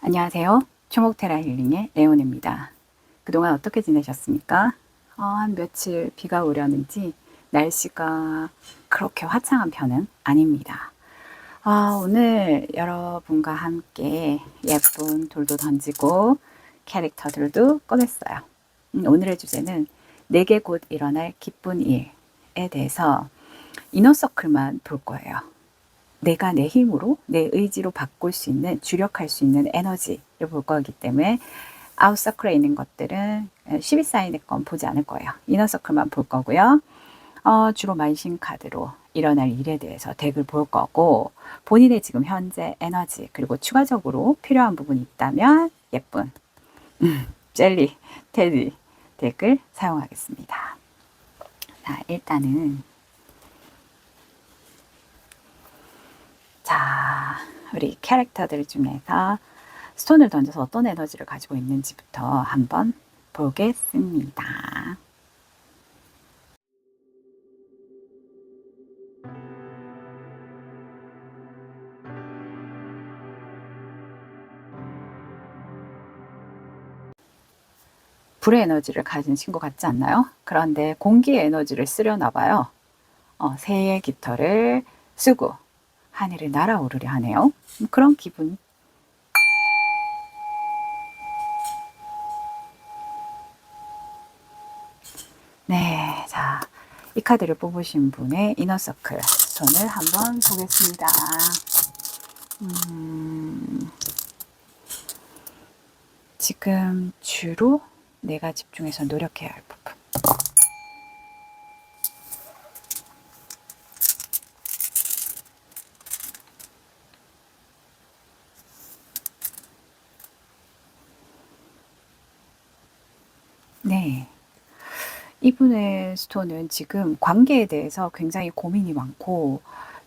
안녕하세요. 초목테라 힐링의 레온입니다. 그동안 어떻게 지내셨습니까? 한 며칠 비가 오려는지 날씨가 그렇게 화창한 편은 아닙니다. 오늘 여러분과 함께 예쁜 돌도 던지고 캐릭터들도 꺼냈어요. 오늘의 주제는 내게 곧 일어날 기쁜 일에 대해서 이너서클만 볼 거예요. 내가 내 힘으로, 내 의지로 바꿀 수 있는, 주력할 수 있는 에너지를 볼 거기 때문에 아웃서클에 있는 것들은 12사인의 건 보지 않을 거예요. 이너서클만 볼 거고요. 주로 만신카드로 일어날 일에 대해서 덱을 볼 거고, 본인의 지금 현재 에너지, 그리고 추가적으로 필요한 부분이 있다면 예쁜 젤리, 테디 덱을 사용하겠습니다. 자, 일단은 우리 캐릭터들 중에서 스톤을 던져서 어떤 에너지를 가지고 있는지부터 한번 보겠습니다. 불의 에너지를 가진 친구 같지 않나요? 그런데 공기의 에너지를 쓰려나 봐요. 새의 깃털을 쓰고 하늘을 날아오르려 하네요. 그런 기분. 네, 자, 이 카드를 뽑으신 분의 이너서클 손을 한번 보겠습니다. 지금 주로 내가 집중해서 노력해야 할 부분. 네. 이분의 스톤은 지금 관계에 대해서 굉장히 고민이 많고,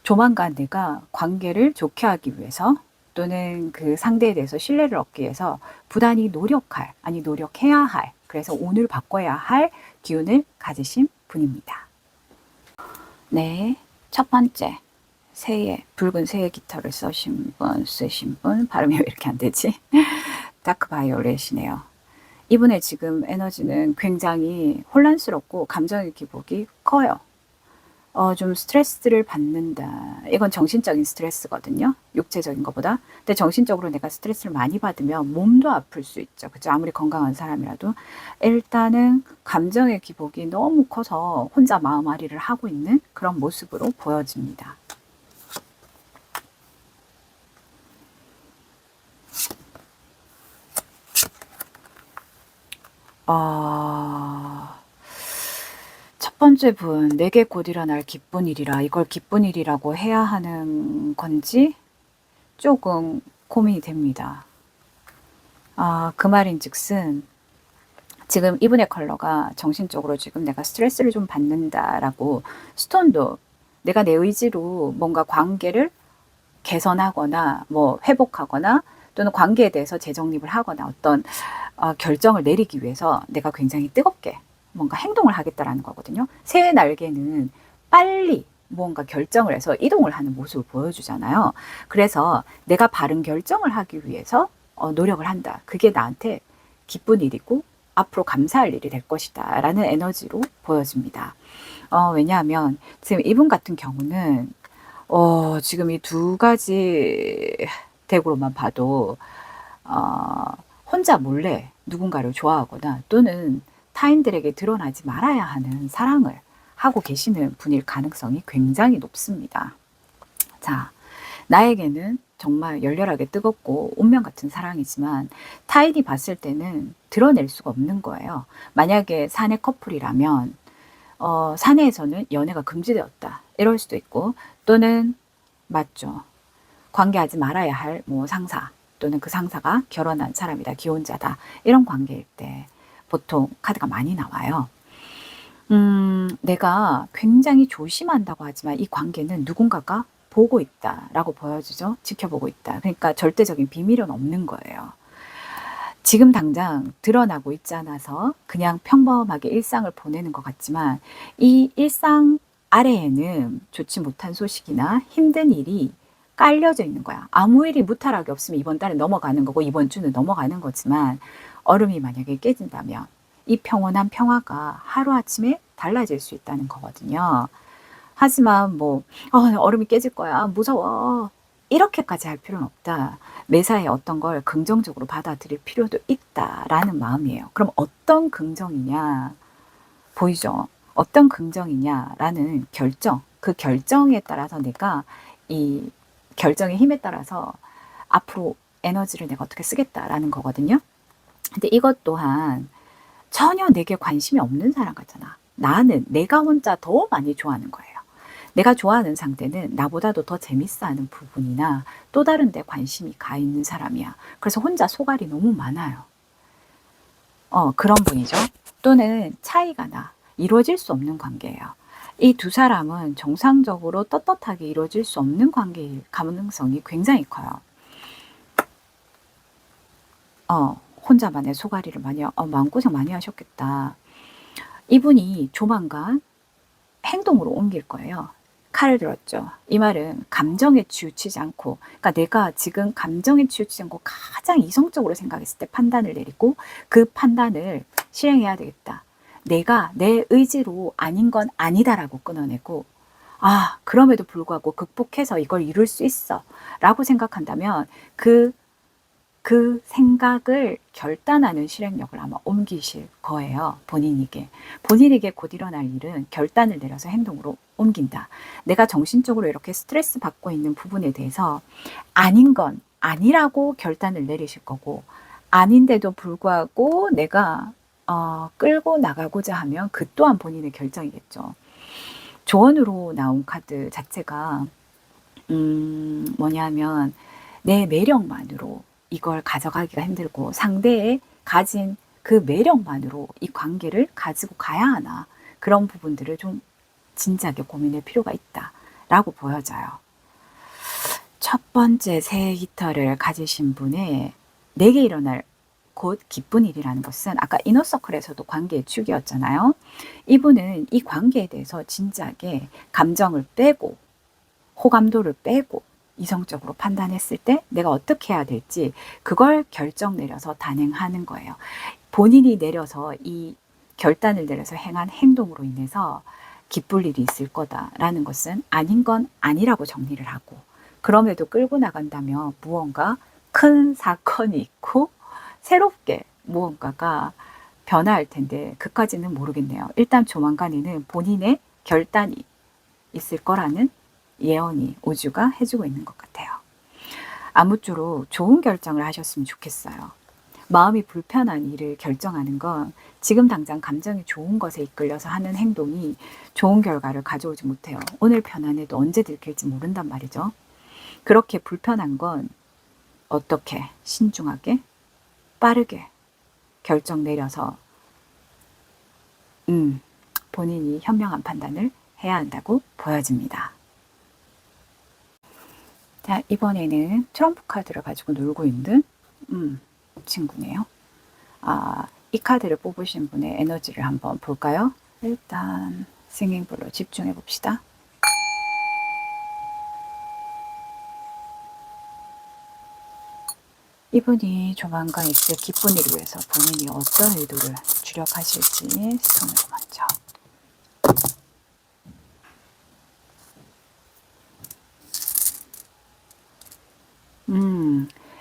조만간 내가 관계를 좋게 하기 위해서 또는 그 상대에 대해서 신뢰를 얻기 위해서 부단히 노력할, 아니 노력해야 할, 그래서 오늘 바꿔야 할 기운을 가지신 분입니다. 네, 첫 번째 새의 붉은 새의 깃털을 쓰신 분 발음이 왜 이렇게 안 되지? 다크 바이올렛이네요. 이분의 지금 에너지는 굉장히 혼란스럽고 감정의 기복이 커요. 좀 스트레스를 받는다. 이건 정신적인 스트레스거든요. 육체적인 것보다. 근데 정신적으로 내가 스트레스를 많이 받으면 몸도 아플 수 있죠. 그죠? 아무리 건강한 사람이라도. 일단은 감정의 기복이 너무 커서 혼자 마음앓이를 하고 있는 그런 모습으로 보여집니다. 첫 번째 분, 내게 곧 일어날 기쁜 일이라 이걸 기쁜 일이라고 해야 하는 건지 조금 고민이 됩니다. 그 말인즉슨 지금 이분의 컬러가 정신적으로 지금 내가 스트레스를 좀 받는다라고 스톤도 내가 내 의지로 뭔가 관계를 개선하거나 뭐 회복하거나 또는 관계에 대해서 재정립을 하거나 어떤 결정을 내리기 위해서 내가 굉장히 뜨겁게 뭔가 행동을 하겠다라는 거거든요. 새의 날개는 빨리 뭔가 결정을 해서 이동을 하는 모습을 보여주잖아요. 그래서 내가 바른 결정을 하기 위해서 노력을 한다. 그게 나한테 기쁜 일이고 앞으로 감사할 일이 될 것이다 라는 에너지로 보여집니다. 왜냐하면 지금 이분 같은 경우는 지금 이 두 가지 덱으로만 봐도 혼자 몰래 누군가를 좋아하거나 또는 타인들에게 드러나지 말아야 하는 사랑을 하고 계시는 분일 가능성이 굉장히 높습니다. 자, 나에게는 정말 열렬하게 뜨겁고 운명 같은 사랑이지만 타인이 봤을 때는 드러낼 수가 없는 거예요. 만약에 사내 커플이라면 사내에서는 연애가 금지되었다 이럴 수도 있고, 또는 맞죠, 관계하지 말아야 할 뭐 상사 또는 그 상사가 결혼한 사람이다, 기혼자다, 이런 관계일 때 보통 카드가 많이 나와요. 내가 굉장히 조심한다고 하지만 이 관계는 누군가가 보고 있다라고 보여주죠. 지켜보고 있다. 그러니까 절대적인 비밀은 없는 거예요. 지금 당장 드러나고 있지 않아서 그냥 평범하게 일상을 보내는 것 같지만 이 일상 아래에는 좋지 못한 소식이나 힘든 일이 깔려져 있는 거야. 아무 일이 무탈하게 없으면 이번 달에 넘어가는 거고 이번 주는 넘어가는 거지만, 얼음이 만약에 깨진다면 이 평온한 평화가 하루아침에 달라질 수 있다는 거거든요. 하지만 뭐 얼음이 깨질 거야, 무서워, 이렇게까지 할 필요는 없다. 매사에 어떤 걸 긍정적으로 받아들일 필요도 있다라는 마음이에요. 그럼 어떤 긍정이냐, 보이죠? 어떤 긍정이냐라는 결정, 그 결정에 따라서 내가 이 결정의 힘에 따라서 앞으로 에너지를 내가 어떻게 쓰겠다라는 거거든요. 근데 이것 또한 전혀 내게 관심이 없는 사람 같잖아. 나는 내가 혼자 더 많이 좋아하는 거예요. 내가 좋아하는 상대는 나보다도 더 재밌어하는 부분이나 또 다른 데 관심이 가 있는 사람이야. 그래서 혼자 소갈이 너무 많아요. 그런 분이죠. 또는 차이가 나. 이루어질 수 없는 관계예요. 이 두 사람은 정상적으로 떳떳하게 이루어질 수 없는 관계일 가능성이 굉장히 커요. 혼자만의 소갈이를 많이, 마음고생 많이 하셨겠다. 이분이 조만간 행동으로 옮길 거예요. 칼을 들었죠. 이 말은 감정에 치우치지 않고, 그러니까 내가 지금 감정에 치우치지 않고 가장 이성적으로 생각했을 때 판단을 내리고 그 판단을 실행해야 되겠다. 내가 내 의지로 아닌 건 아니다라고 끊어내고, 그럼에도 불구하고 극복해서 이걸 이룰 수 있어 라고 생각한다면 그 생각을 결단하는 실행력을 아마 옮기실 거예요. 본인에게 곧 일어날 일은 결단을 내려서 행동으로 옮긴다. 내가 정신적으로 이렇게 스트레스 받고 있는 부분에 대해서 아닌 건 아니라고 결단을 내리실 거고, 아닌데도 불구하고 내가 끌고 나가고자 하면 그 또한 본인의 결정이겠죠. 조언으로 나온 카드 자체가 뭐냐면, 내 매력만으로 이걸 가져가기가 힘들고 상대의 가진 그 매력만으로 이 관계를 가지고 가야 하나, 그런 부분들을 좀 진지하게 고민할 필요가 있다라고 보여져요. 첫 번째 새해 깃털을 가지신 분의 내게 일어날 곧 기쁜 일이라는 것은 아까 이너서클에서도 관계의 축이었잖아요. 이분은 이 관계에 대해서 진지하게 감정을 빼고 호감도를 빼고 이성적으로 판단했을 때 내가 어떻게 해야 될지 그걸 결정 내려서 단행하는 거예요. 본인이 내려서 이 결단을 내려서 행한 행동으로 인해서 기쁠 일이 있을 거다라는 것은 아닌 건 아니라고 정리를 하고, 그럼에도 끌고 나간다면 무언가 큰 사건이 있고 새롭게 무언가가 변화할 텐데 그까지는 모르겠네요. 일단 조만간에는 본인의 결단이 있을 거라는 예언이 우주가 해주고 있는 것 같아요. 아무쪼록 좋은 결정을 하셨으면 좋겠어요. 마음이 불편한 일을 결정하는 건 지금 당장 감정이 좋은 것에 이끌려서 하는 행동이 좋은 결과를 가져오지 못해요. 오늘 편안해도 언제 들킬지 모른단 말이죠. 그렇게 불편한 건 어떻게 신중하게 빠르게 결정 내려서 본인이 현명한 판단을 해야 한다고 보여집니다. 자, 이번에는 트럼프 카드를 가지고 놀고 있는 친구네요. 이 카드를 뽑으신 분의 에너지를 한번 볼까요? 일단 싱잉볼로 집중해 봅시다. 이분이 조만간 있을 기쁜 일을 위해서 본인이 어떤 의도를 주력하실지 스톤으로 먼저.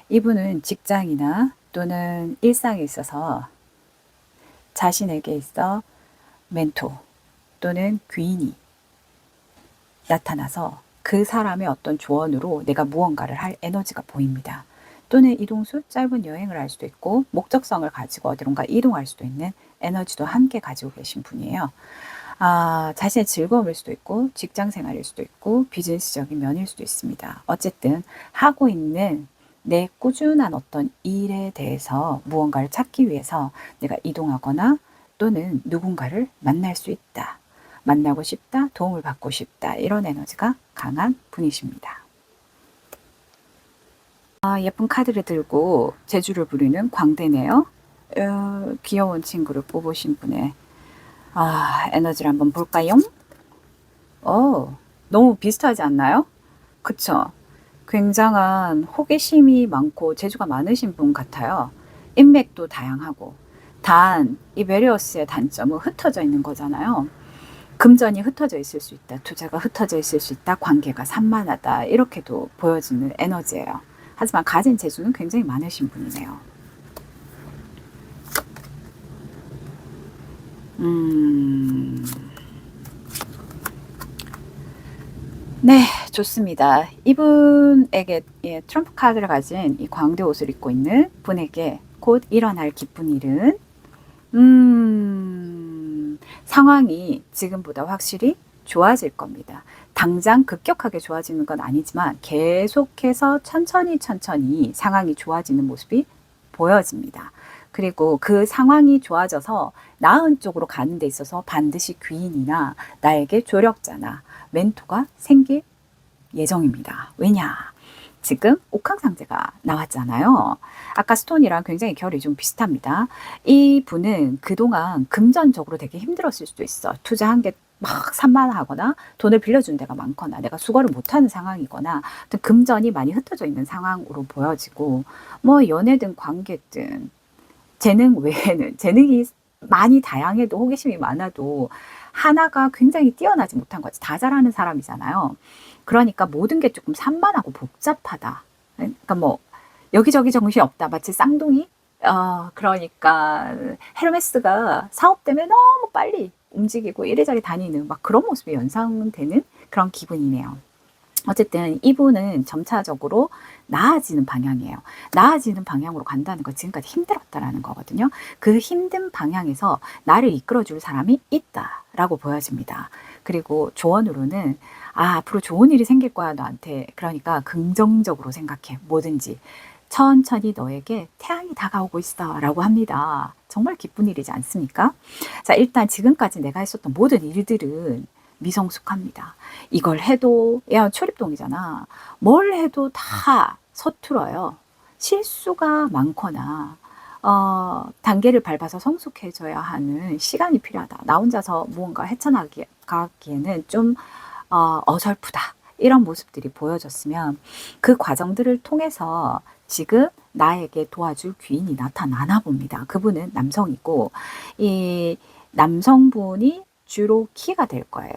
이분은 직장이나 또는 일상에 있어서 자신에게 있어 멘토 또는 귀인이 나타나서 그 사람의 어떤 조언으로 내가 무언가를 할 에너지가 보입니다. 또는 이동수, 짧은 여행을 할 수도 있고 목적성을 가지고 어디론가 이동할 수도 있는 에너지도 함께 가지고 계신 분이에요. 자신의 즐거움일 수도 있고 직장 생활일 수도 있고 비즈니스적인 면일 수도 있습니다. 어쨌든 하고 있는 내 꾸준한 어떤 일에 대해서 무언가를 찾기 위해서 내가 이동하거나 또는 누군가를 만날 수 있다. 만나고 싶다, 도움을 받고 싶다, 이런 에너지가 강한 분이십니다. 예쁜 카드를 들고 재주를 부리는 광대네요. 귀여운 친구를 뽑으신 분의 에너지를 한번 볼까요? 너무 비슷하지 않나요? 그쵸? 굉장한 호기심이 많고 재주가 많으신 분 같아요. 인맥도 다양하고. 단, 이 메리어스의 단점은 흩어져 있는 거잖아요. 금전이 흩어져 있을 수 있다. 투자가 흩어져 있을 수 있다. 관계가 산만하다. 이렇게도 보여지는 에너지예요. 하지만 가진 재주는 굉장히 많으신 분이네요. 네, 좋습니다. 이분에게 트럼프 카드를 가진 이 광대 옷을 입고 있는 분에게 곧 일어날 기쁜 일은 상황이 지금보다 확실히 좋아질 겁니다. 당장 급격하게 좋아지는 건 아니지만 계속해서 천천히 상황이 좋아지는 모습이 보여집니다. 그리고 그 상황이 좋아져서 나은 쪽으로 가는 데 있어서 반드시 귀인이나 나에게 조력자나 멘토가 생길 예정입니다. 왜냐? 지금 옥황상제가 나왔잖아요. 아까 스톤이랑 굉장히 결이 좀 비슷합니다. 이 분은 그동안 금전적으로 되게 힘들었을 수도 있어. 투자한 게 막 산만하거나 돈을 빌려준 데가 많거나 내가 수거를 못하는 상황이거나 금전이 많이 흩어져 있는 상황으로 보여지고 뭐 연애든 관계든 재능 외에는 재능이 많이 다양해도 호기심이 많아도 하나가 굉장히 뛰어나지 못한 거지. 다 잘하는 사람이잖아요. 그러니까 모든 게 조금 산만하고 복잡하다. 그러니까 뭐 여기저기 정신이 없다. 마치 쌍둥이? 그러니까 헤르메스가 사업 때문에 너무 빨리 움직이고 이리저리 다니는 막 그런 모습이 연상되는 그런 기분이네요. 어쨌든 이분은 점차적으로 나아지는 방향이에요. 나아지는 방향으로 간다는 거 지금까지 힘들었다라는 거거든요. 그 힘든 방향에서 나를 이끌어줄 사람이 있다라고 보여집니다. 그리고 조언으로는 앞으로 좋은 일이 생길 거야 너한테. 그러니까 긍정적으로 생각해. 뭐든지. 천천히 너에게 태양이 다가오고 있어 라고 합니다. 정말 기쁜 일이지 않습니까? 자, 일단 지금까지 내가 했었던 모든 일들은 미성숙합니다. 이걸 해도 야 초립동이잖아. 뭘 해도 다 서툴어요. 실수가 많거나 단계를 밟아서 성숙해져야 하는 시간이 필요하다. 나 혼자서 무언가 헤쳐나가기에는 좀 어설프다. 이런 모습들이 보여졌으면 그 과정들을 통해서 지금 나에게 도와줄 귀인이 나타나나 봅니다. 그분은 남성이고 이 남성분이 주로 키가 될 거예요.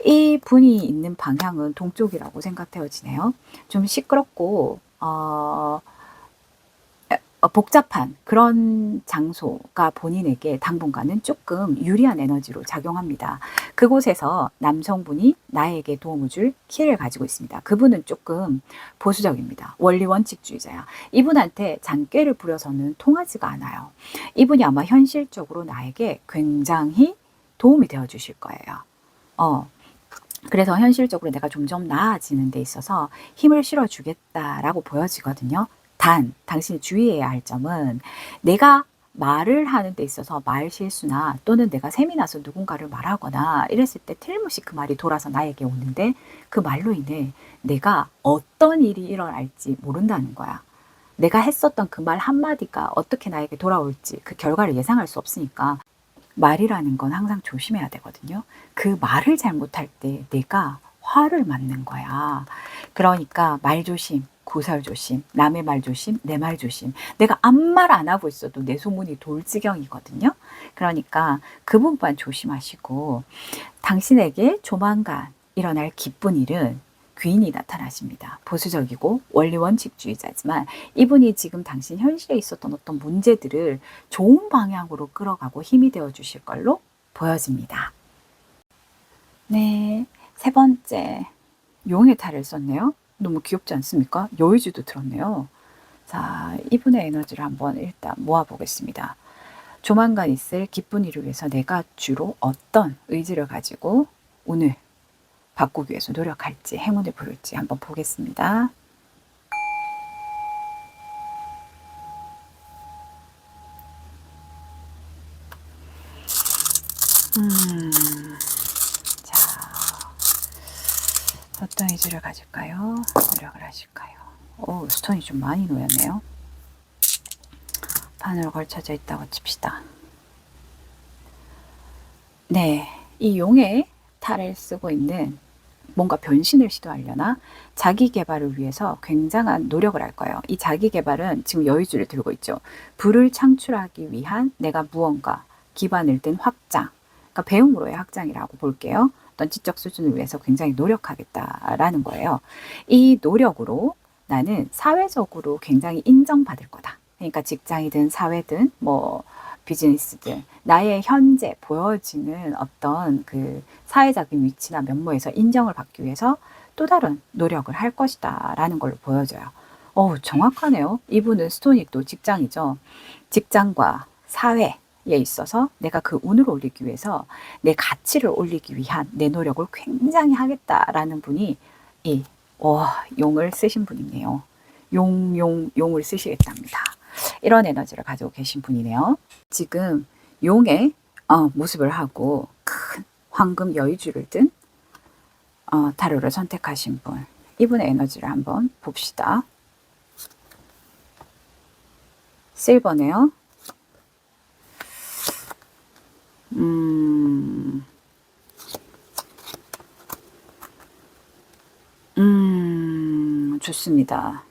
이 분이 있는 방향은 동쪽이라고 생각되어지네요. 좀 시끄럽고 복잡한 그런 장소가 본인에게 당분간은 조금 유리한 에너지로 작용합니다. 그곳에서 남성분이 나에게 도움을 줄 키를 가지고 있습니다. 그분은 조금 보수적입니다. 원리 원칙주의자야. 이분한테 잔꾀를 부려서는 통하지가 않아요. 이분이 아마 현실적으로 나에게 굉장히 도움이 되어 주실 거예요. 그래서 현실적으로 내가 점점 나아지는 데 있어서 힘을 실어주겠다라고 보여지거든요. 단, 당신이 주의해야 할 점은 내가 말을 하는 데 있어서 말 실수나 또는 내가 셈이 나서 누군가를 말하거나 이랬을 때 틀림없이 그 말이 돌아서 나에게 오는데 그 말로 인해 내가 어떤 일이 일어날지 모른다는 거야. 내가 했었던 그 말 한마디가 어떻게 나에게 돌아올지 그 결과를 예상할 수 없으니까 말이라는 건 항상 조심해야 되거든요. 그 말을 잘못할 때 내가 화를 맞는 거야. 그러니까 말 조심, 구설 조심, 남의 말 조심, 내 말 조심. 내가 아무 말 안 하고 있어도 내 소문이 돌 지경이거든요. 그러니까 그 부분 조심하시고 당신에게 조만간 일어날 기쁜 일은 귀인이 나타나십니다. 보수적이고 원리 원칙주의자지만 이분이 지금 당신 현실에 있었던 어떤 문제들을 좋은 방향으로 끌어가고 힘이 되어 주실 걸로 보여집니다. 네, 세 번째 용의 탈을 썼네요. 너무 귀엽지 않습니까? 여의주도 들었네요. 자, 이분의 에너지를 한번 일단 모아보겠습니다. 조만간 있을 기쁜 일을 위해서 내가 주로 어떤 의지를 가지고 오늘 바꾸기 위해서 노력할지 행운을 부를지 한번 보겠습니다. 자, 어떤 의지를 가질까요? 노력을 하실까요? 오, 스톤이 좀 많이 놓였네요. 반으로 걸쳐져 있다고 칩시다. 네, 이 용의 탈을 쓰고 있는 뭔가 변신을 시도하려나 자기 개발을 위해서 굉장한 노력을 할 거예요. 이 자기 개발은 지금 여의주를 들고 있죠. 부를 창출하기 위한 내가 무언가 기반을 든 확장, 그러니까 배움으로의 확장이라고 볼게요. 어떤 지적 수준을 위해서 굉장히 노력하겠다라는 거예요. 이 노력으로 나는 사회적으로 굉장히 인정받을 거다. 그러니까 직장이든 사회든 뭐 비즈니스든 나의 현재 보여지는 어떤 그 사회적인 위치나 면모에서 인정을 받기 위해서 또 다른 노력을 할 것이다 라는 걸로 보여져요. 정확하네요. 이분은 스톤이 또 직장이죠. 직장과 사회에 있어서 내가 그 운을 올리기 위해서 내 가치를 올리기 위한 내 노력을 굉장히 하겠다라는 분이 이 용을 쓰신 분이네요. 용을 쓰시겠답니다. 이런 에너지를 가지고 계신 분이네요. 지금 용의 모습을 하고 큰 황금 여의주를 든 타로를 선택하신 분, 이분의 에너지를 한번 봅시다. 실버네요. 좋습니다.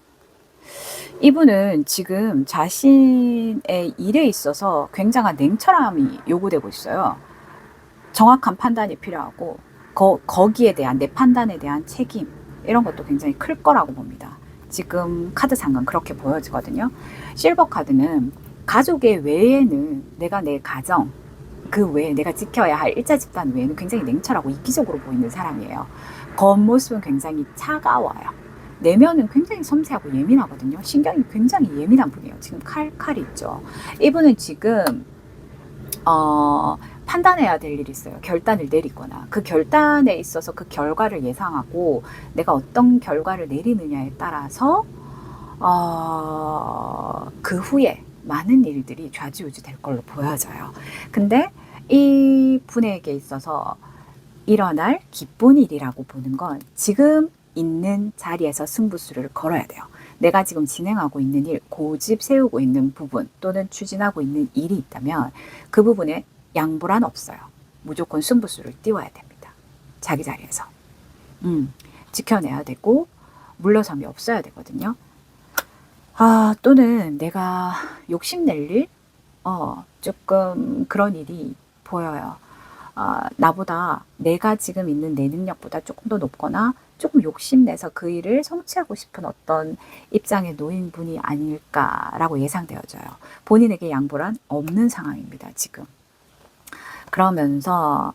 이분은 지금 자신의 일에 있어서 굉장한 냉철함이 요구되고 있어요. 정확한 판단이 필요하고 거기에 대한 내 판단에 대한 책임 이런 것도 굉장히 클 거라고 봅니다. 지금 카드상은 그렇게 보여지거든요. 실버 카드는 가족의 외에는 내가 내 가정 그 외에 내가 지켜야 할 일자 집단 외에는 굉장히 냉철하고 이기적으로 보이는 사람이에요. 겉모습은 굉장히 차가워요. 내면은 굉장히 섬세하고 예민하거든요. 신경이 굉장히 예민한 분이에요. 지금 칼이 있죠. 이분은 지금 판단해야 될 일이 있어요. 결단을 내리거나 그 결단에 있어서 그 결과를 예상하고 내가 어떤 결과를 내리느냐에 따라서 그 후에 많은 일들이 좌지우지 될 걸로 보여져요. 근데 이 분에게 있어서 일어날 기쁜 일이라고 보는 건 지금 있는 자리에서 승부수를 걸어야 돼요. 내가 지금 진행하고 있는 일, 고집 세우고 있는 부분 또는 추진하고 있는 일이 있다면 그 부분에 양보란 없어요. 무조건 승부수를 띄워야 됩니다. 자기 자리에서. 지켜내야 되고 물러섬이 없어야 되거든요. 또는 내가 욕심낼 일? 조금 그런 일이 보여요. 나보다 내가 지금 있는 내 능력보다 조금 더 높거나 조금 욕심내서 그 일을 성취하고 싶은 어떤 입장에 놓인 분이 아닐까라고 예상되어져요. 본인에게 양보란 없는 상황입니다, 지금. 그러면서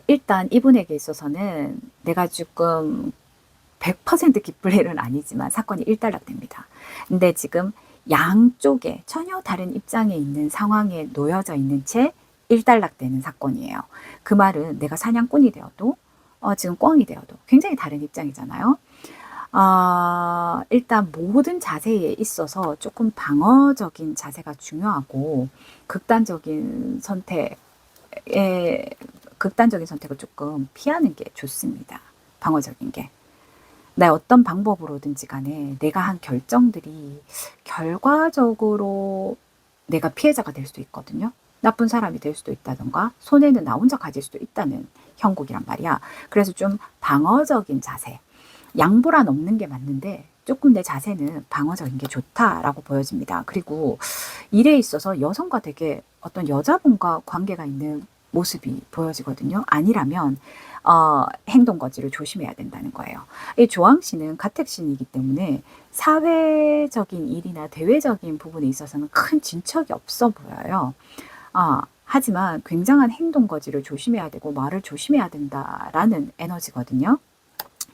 일단 이분에게 있어서는 내가 조금 100% 기쁠 일은 아니지만 사건이 일단락됩니다. 근데 지금 양쪽에 전혀 다른 입장에 있는 상황에 놓여져 있는 채 일단락되는 사건이에요. 그 말은 내가 사냥꾼이 되어도 지금 꿩이 되어도 굉장히 다른 입장이잖아요. 일단 모든 자세에 있어서 조금 방어적인 자세가 중요하고 극단적인 선택을 조금 피하는 게 좋습니다. 방어적인 게. 나 어떤 방법으로든지 간에 내가 한 결정들이 결과적으로 내가 피해자가 될 수도 있거든요. 나쁜 사람이 될 수도 있다던가 손해는 나 혼자 가질 수도 있다는 형국이란 말이야. 그래서 좀 방어적인 자세, 양보란 없는 게 맞는데 조금 내 자세는 방어적인 게 좋다라고 보여집니다. 그리고 일에 있어서 여성과 되게 어떤 여자분과 관계가 있는 모습이 보여지거든요. 아니라면 행동거지를 조심해야 된다는 거예요. 이 조항신은 가택신이기 때문에 사회적인 일이나 대외적인 부분에 있어서는 큰 진척이 없어 보여요. 하지만 굉장한 행동거지를 조심해야 되고 말을 조심해야 된다라는 에너지거든요.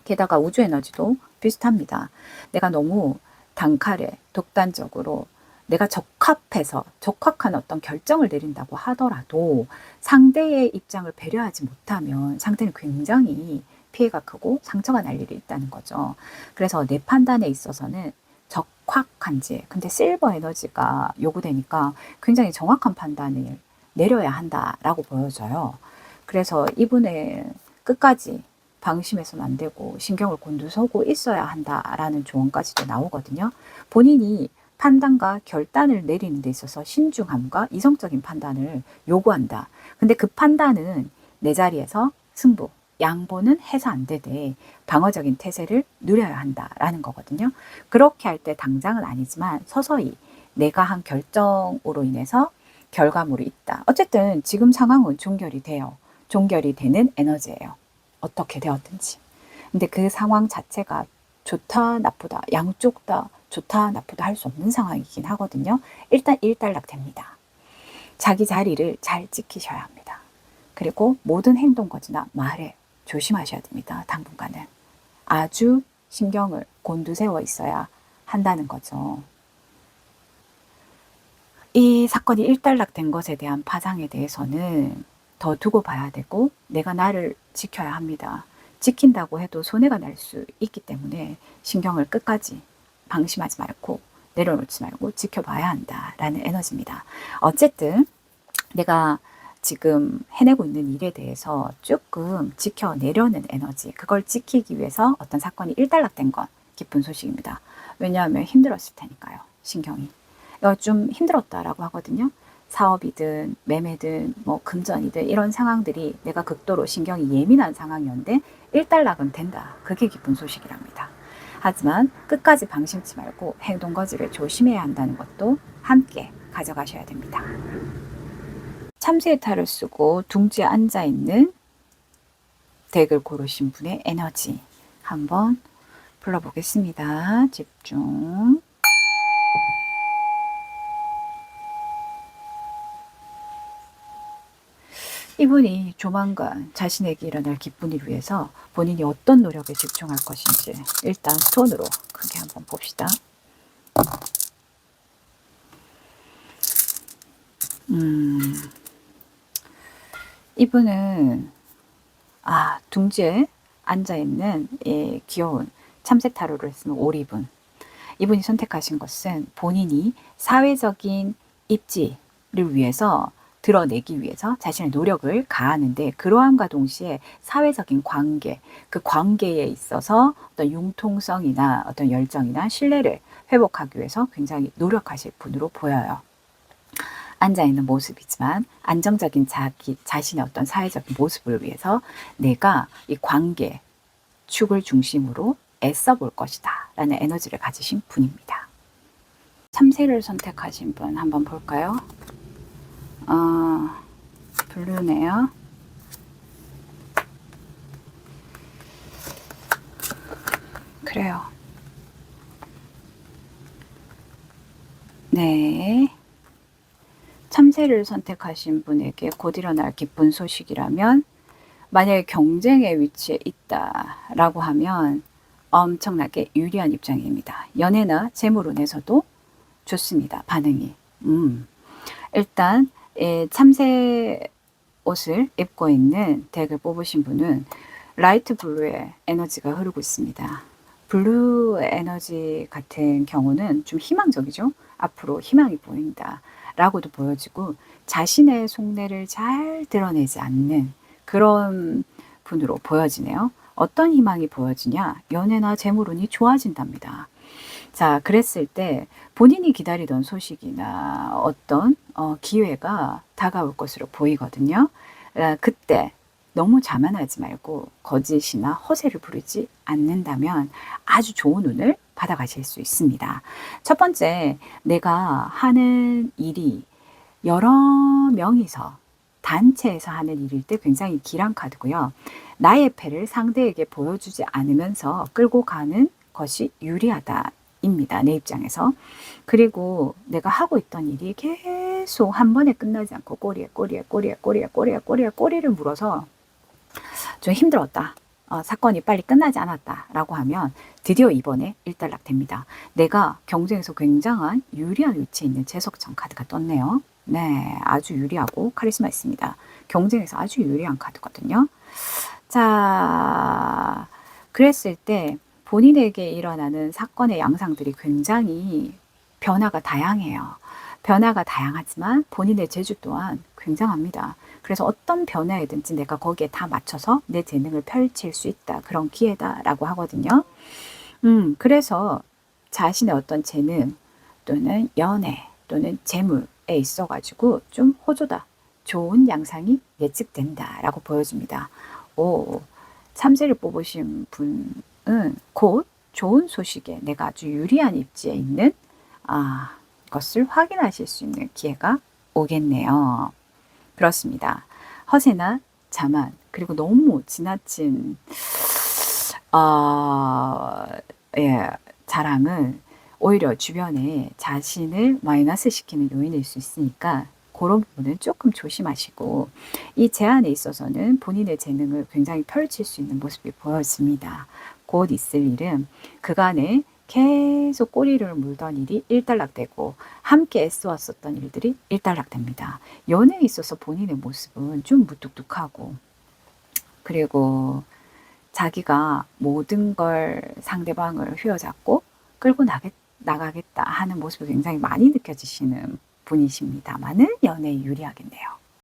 게다가 우주 에너지도 비슷합니다. 내가 너무 단칼에 독단적으로 내가 적합한 어떤 결정을 내린다고 하더라도 상대의 입장을 배려하지 못하면 상대는 굉장히 피해가 크고 상처가 날 일이 있다는 거죠. 그래서 내 판단에 있어서는 적확한지, 근데 실버 에너지가 요구되니까 굉장히 정확한 판단을 내려야 한다라고 보여져요. 그래서 이분의 끝까지 방심해서는 안 되고 신경을 곤두서고 있어야 한다라는 조언까지도 나오거든요. 본인이 판단과 결단을 내리는 데 있어서 신중함과 이성적인 판단을 요구한다. 근데 그 판단은 내 자리에서 승부, 양보는 해서 안 되되 방어적인 태세를 누려야 한다라는 거거든요. 그렇게 할 때 당장은 아니지만 서서히 내가 한 결정으로 인해서 결과물이 있다. 어쨌든 지금 상황은 종결이 돼요. 종결이 되는 에너지예요. 어떻게 되었든지. 근데 그 상황 자체가 좋다 나쁘다 양쪽 다 좋다 나쁘다 할 수 없는 상황이긴 하거든요. 일단 일단락 됩니다. 자기 자리를 잘 지키셔야 합니다. 그리고 모든 행동 거지나 말에 조심하셔야 됩니다. 당분간은 아주 신경을 곤두세워 있어야 한다는 거죠. 이 사건이 일단락된 것에 대한 파장에 대해서는 더 두고 봐야 되고 내가 나를 지켜야 합니다. 지킨다고 해도 손해가 날 수 있기 때문에 신경을 끝까지 방심하지 말고 내려놓지 말고 지켜봐야 한다라는 에너지입니다. 어쨌든 내가 지금 해내고 있는 일에 대해서 조금 지켜내려는 에너지, 그걸 지키기 위해서 어떤 사건이 일단락된 건 기쁜 소식입니다. 왜냐하면 힘들었을 테니까요. 신경이. 좀 힘들었다라고 하거든요. 사업이든 매매든 뭐 금전이든 이런 상황들이 내가 극도로 신경이 예민한 상황이었는데 일단락은 된다. 그게 기쁜 소식이랍니다. 하지만 끝까지 방심치 말고 행동 거지를 조심해야 한다는 것도 함께 가져가셔야 됩니다. 참새의 탈을 쓰고 둥지에 앉아있는 덱을 고르신 분의 에너지 한번 불러보겠습니다. 집중. 이분이 조만간 자신에게 일어날 기쁜 일을 위해서 본인이 어떤 노력에 집중할 것인지 일단 손으로 크게 한번 봅시다. 이분은 둥지에 앉아있는 귀여운 참새 타로를 쓰는 오리분. 이분이 선택하신 것은 본인이 사회적인 입지를 위해서 드러내기 위해서 자신의 노력을 가하는데 그러함과 동시에 사회적인 관계, 그 관계에 있어서 어떤 융통성이나 어떤 열정이나 신뢰를 회복하기 위해서 굉장히 노력하실 분으로 보여요. 앉아있는 모습이지만 안정적인 자신의 어떤 사회적인 모습을 위해서 내가 이 관계, 축을 중심으로 애써 볼 것이다 라는 에너지를 가지신 분입니다. 참새를 선택하신 분 한번 볼까요? 블루네요. 그래요. 네. 참새를 선택하신 분에게 곧 일어날 기쁜 소식이라면 만약에 경쟁의 위치에 있다라고 하면 엄청나게 유리한 입장입니다. 연애나 재물운에서도 좋습니다. 반응이. 일단 참새 옷을 입고 있는 덱을 뽑으신 분은 라이트 블루의 에너지가 흐르고 있습니다. 블루 에너지 같은 경우는 좀 희망적이죠. 앞으로 희망이 보인다 라고도 보여지고 자신의 속내를 잘 드러내지 않는 그런 분으로 보여지네요. 어떤 희망이 보여지냐? 연애나 재물운이 좋아진답니다. 자, 그랬을 때 본인이 기다리던 소식이나 어떤 기회가 다가올 것으로 보이거든요. 그때 너무 자만하지 말고 거짓이나 허세를 부리지 않는다면 아주 좋은 운을 받아가실 수 있습니다. 첫 번째, 내가 하는 일이 여러 명이서 단체에서 하는 일일 때 굉장히 길한 카드고요. 나의 패를 상대에게 보여주지 않으면서 끌고 가는 것이 유리하다. 입니다. 내 입장에서. 그리고 내가 하고 있던 일이 계속 한 번에 끝나지 않고 꼬리에 꼬리를 물어서 좀 힘들었다. 사건이 빨리 끝나지 않았다 라고 하면 드디어 이번에 일단락 됩니다. 내가 경쟁에서 굉장한 유리한 위치에 있는 재석천 카드가 떴네요. 네, 아주 유리하고 카리스마 있습니다. 경쟁에서 아주 유리한 카드거든요. 자, 그랬을 때 본인에게 일어나는 사건의 양상들이 굉장히 변화가 다양해요. 변화가 다양하지만 본인의 재주 또한 굉장합니다. 그래서 어떤 변화이든지 내가 거기에 다 맞춰서 내 재능을 펼칠 수 있다. 그런 기회다라고 하거든요. 그래서 자신의 어떤 재능 또는 연애 또는 재물에 있어가지고 좀 호조다. 좋은 양상이 예측된다라고 보여집니다. 오, 참새를 뽑으신 분은 곧 좋은 소식에 내가 아주 유리한 입지에 있는 것을 확인하실 수 있는 기회가 오겠네요. 그렇습니다. 허세나 자만 그리고 너무 지나친 자랑은 오히려 주변에 자신을 마이너스 시키는 요인일 수 있으니까 그런 부분은 조금 조심하시고 이 제안에 있어서는 본인의 재능을 굉장히 펼칠 수 있는 모습이 보여집니다. 곧 있을 일은 그간에 계속 꼬리를 물던 일이 일단락되고 함께 애써왔었던 일들이 일단락됩니다. 연애에 있어서 본인의 모습은 좀 무뚝뚝하고 그리고 자기가 모든 걸 상대방을 휘어잡고 끌고 나가겠다 하는 모습이 굉장히 많이 느껴지시는 분이십니다만은 연애에 유리하겠네요.